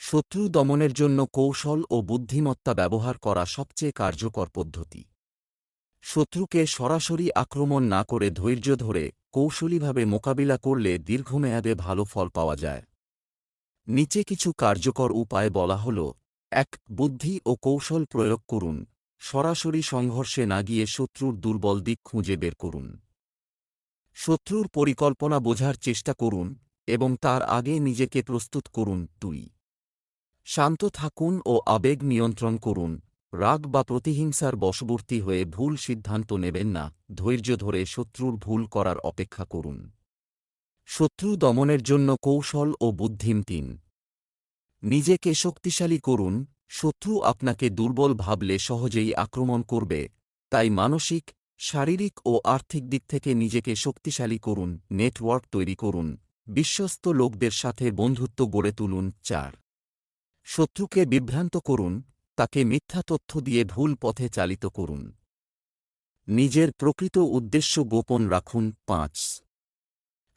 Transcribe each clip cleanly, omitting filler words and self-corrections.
শত্রু দমনের জন্য কৌশল ও বুদ্ধিমত্তা ব্যবহার করা সবচেয়ে কার্যকর পদ্ধতি। শত্রুকে সরাসরি আক্রমণ না করে ধৈর্য ধরে কৌশলীভাবে মোকাবিলা করলে দীর্ঘমেয়াদে ভালো ফল পাওয়া যায়। নিচে কিছু কার্যকর উপায় বলা হল। ১. বুদ্ধি ও কৌশল প্রয়োগ করুন। সরাসরি সংঘর্ষে না গিয়ে শত্রুর দুর্বল দিক খুঁজে বের করুন। শত্রুর পরিকল্পনা বোঝার চেষ্টা করুন এবং তার আগে নিজেকে প্রস্তুত করুন। ২. শান্ত থাকুন ও আবেগ নিয়ন্ত্রণ করুন। রাগ বা প্রতিহিংসার বশবর্তী হয়ে ভুল সিদ্ধান্ত নেবেন না, ধৈর্য ধরে শত্রুর ভুল করার অপেক্ষা করুন। শত্রু দমনের জন্য কৌশল ও বুদ্ধি ৩. নিজেকে শক্তিশালী করুন। শত্রু আপনাকে দুর্বল ভাবলে সহজেই আক্রমণ করবে, তাই মানসিক, শারীরিক ও আর্থিক দিক থেকে নিজেকে শক্তিশালী করুন। নেটওয়ার্ক তৈরি করুন। বিশ্বস্ত লোকদের সাথে বন্ধুত্ব গড়ে তুলুন। ৪. শত্রুকে বিভ্রান্ত করুন, তাকে মিথ্যা তথ্য দিয়ে ভুল পথে চালিত করুন। নিজের প্রকৃত উদ্দেশ্য গোপন রাখুন। ৫.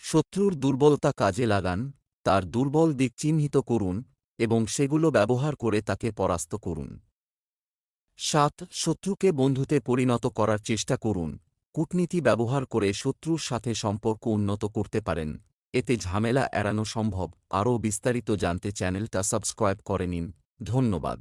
শত্রুর দুর্বলতা কাজে লাগান, তার দুর্বল দিক চিহ্নিত করুন এবং সেগুলো ব্যবহার করে তাকে পরাস্ত করুন। ৭. শত্রুকে বন্ধুতে পরিণত করার চেষ্টা করুন। কূটনীতি ব্যবহার করে শত্রুর সাথে সম্পর্ক উন্নত করতে পারেন, এতে ঝামেলা এড়ানো সম্ভব। আরও বিস্তারিত জানতে চ্যানেলটা সাবস্ক্রাইব করে নিন। ধন্যবাদ।